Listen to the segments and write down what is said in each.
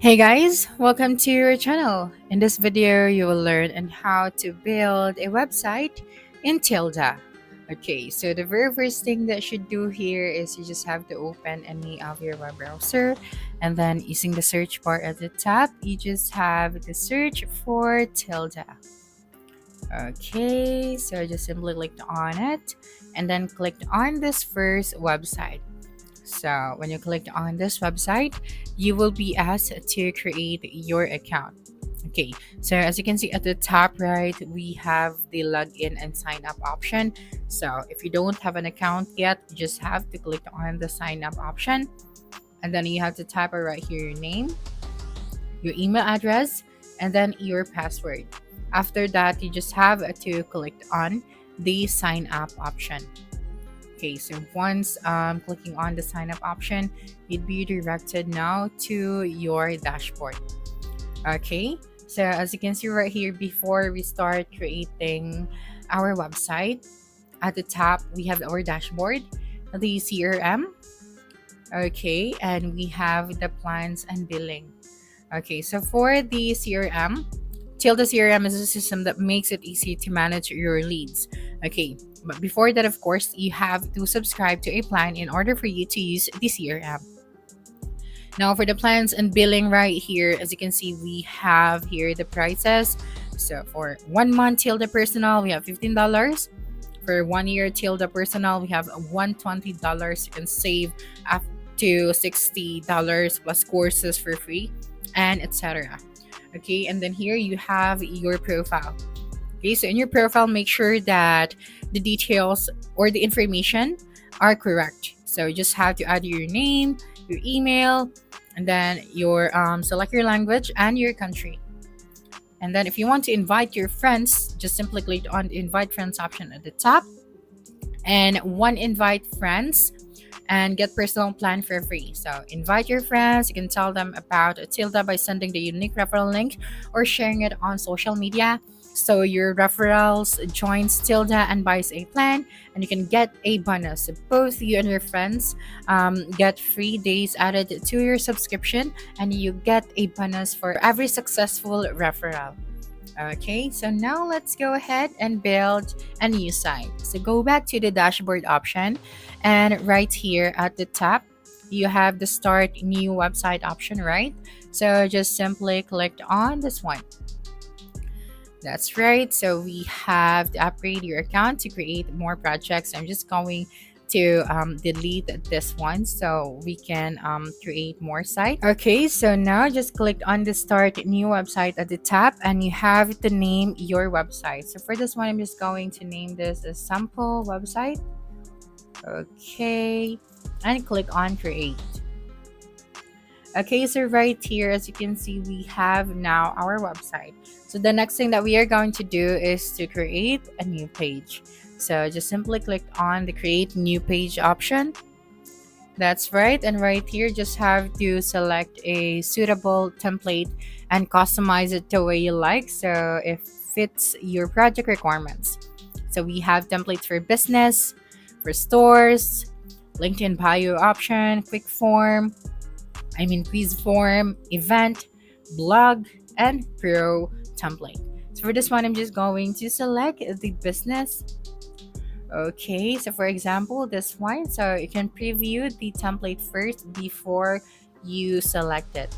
Hey guys, welcome to your channel. In this video, you will learn on how to build a website in Tilda. Okay, so the very first thing that you should do here is you just have to open any of your web browser, and then using the search bar at the top, you just have to search for Tilda. Okay, so just simply click on it and then click on this first website. So when you click on this website, you will be asked to create your account. Okay, so as you can see at the top right, we have the login and sign up option. So if you don't have an account yet, you just have to click on the sign up option, and then you have to type right here your name, your email address, and then your password. After that, you just have to click on the sign up option. Okay, so once clicking on the sign up option, you'd be directed now to your dashboard. Okay, so as you can see right here, before we start creating our website, at the top we have our dashboard, the CRM. Okay, and we have the plans and billing. Okay, so for the CRM, Tilda CRM is a system that makes it easy to manage your leads. Okay, but before that, of course, you have to subscribe to a plan in order for you to use the CRM. Now, for the plans and billing right here, as you can see, we have here the prices. So for 1 month Tilda Personal, we have $15. For 1 year Tilda Personal, we have $120. You can save up to $60 plus courses for free, and etc. Okay, and then here you have your profile. Okay, so in your profile, make sure that the details or the information are correct. So you just have to add your name, your email, and then your select your language and your country. And then if you want to invite your friends, just simply click on the invite friends option at the top, and one invite friends and get personal plan for free. So invite your friends. You can tell them about Tilda by sending the unique referral link or sharing it on social media. So your referrals joins Tilda and buys a plan, and you can get a bonus. So both you and your friends get free days added to your subscription, and you get a bonus for every successful referral. Okay, so now let's go ahead and build a new site. So go back to the dashboard option, and right here at the top, you have the start new website option, right? So just simply click on this one. That's right. So we have to upgrade your account to create more projects. I'm just going to delete this one so we can create more site. Okay, so now just click on the start new website at the top, and you have to name your website. So for this one, I'm just going to name this a sample website. Okay, and click on create. Okay, so right here, as you can see, we have now our website. So the next thing that we are going to do is to create a new page. So just simply click on the create new page option. That's right. And right here, just have to select a suitable template and customize it the way you like, so it fits your project requirements. So we have templates for business, for stores, LinkedIn bio option, quiz form, event, blog, and pro template. So for this one, I'm just going to select the business. Okay, so for example, this one, so you can preview the template first before you select it.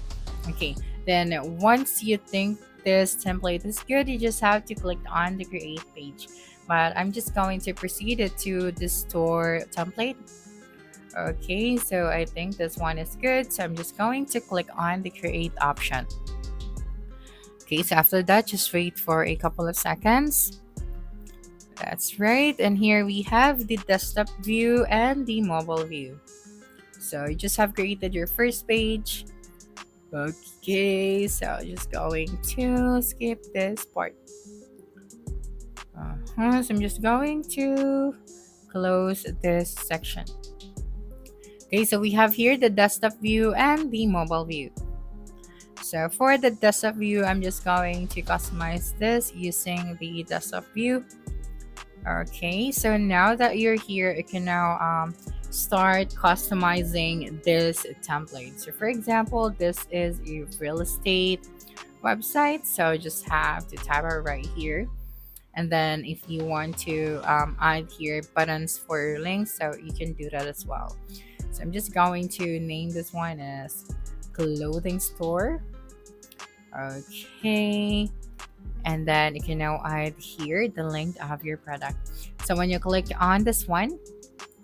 Okay, then once you think this template is good, you just have to click on the create page. But I'm just going to proceed it to the store template. Okay, so I think this one is good, so I'm just going to click on the create option. Okay, so after that, just wait for a couple of seconds. That's right, and here we have the desktop view and the mobile view. So you just have created your first page. Okay, so just going to skip this part. So I'm just going to close this section. Okay, so we have here the desktop view and the mobile view. So for the desktop view, I'm just going to customize this using the desktop view. Okay, so now that you're here, you can now start customizing this template. So for example, this is a real estate website, so just have to type it right here. And then if you want to add here buttons for your links, so you can do that as well. So I'm just going to name this one as clothing store. Okay, and then you can now add here the link of your product. So when you click on this one,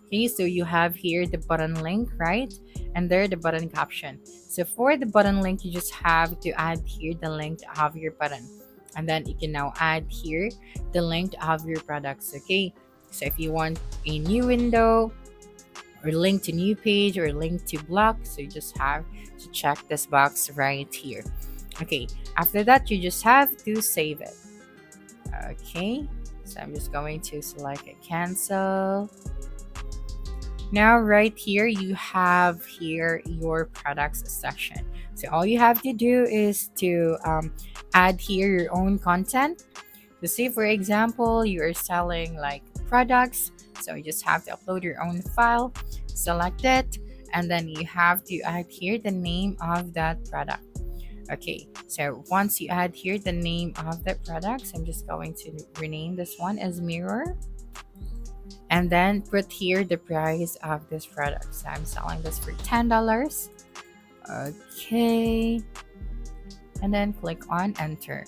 okay, so you have here the button link, right? And there the button caption. So for the button link, you just have to add here the link of your button. And then you can now add here the link of your products, okay? So if you want a new window or link to new page or link to blog, so you just have to check this box right here. Okay, after that, you just have to save it. Okay, so I'm just going to select cancel. Now right here you have here your products section. So all you have to do is to add here your own content. So say for example you are selling like products, so you just have to upload your own file, select it, and then you have to add here the name of that product. Okay, so once you add here the name of the products, I'm just going to rename this one as mirror. And then put here the price of this product. So I'm selling this for $10. Okay. And then click on enter.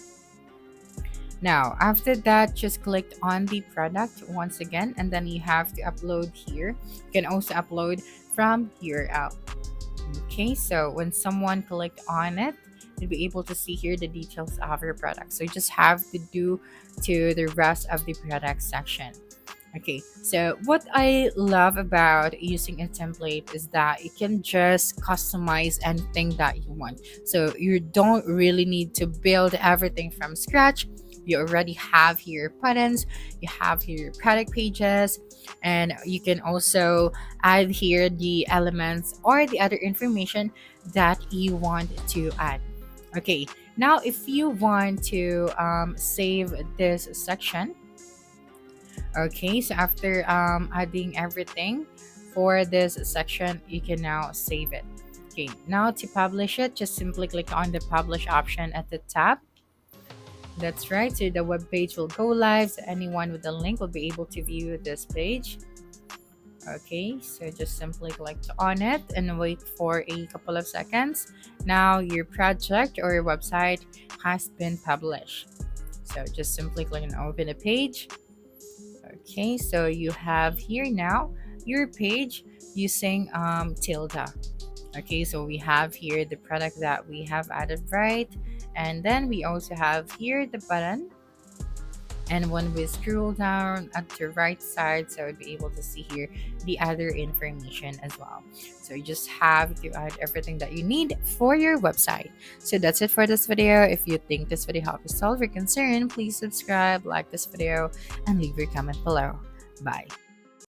Now, after that, just click on the product once again, and then you have to upload here. You can also upload from here out. Okay, so when someone clicked on it, you'll be able to see here the details of your product. So you just have to do to the rest of the product section. Okay, so what I love about using a template is that you can just customize anything that you want. So you don't really need to build everything from scratch. You already have here buttons, you have here your product pages, and you can also add here the elements or the other information that you want to add. Okay, now if you want to save this section. Okay, so after adding everything for this section, you can now save it. Okay, now to publish it, just simply click on the publish option at the top. That's right, so the web page will go live, so anyone with the link will be able to view this page. Okay, so just simply click on it and wait for a couple of seconds. Now your project or your website has been published. So just simply click and open the page. Okay, so you have here now your page using Tilda. Okay, so we have here the product that we have added, right? And then we also have here the button. And when we scroll down at the right side, so we'll be able to see here the other information as well. So you just have to add everything that you need for your website. So that's it for this video. If you think this video helped you solve your concern, please subscribe, like this video, and leave your comment below. Bye.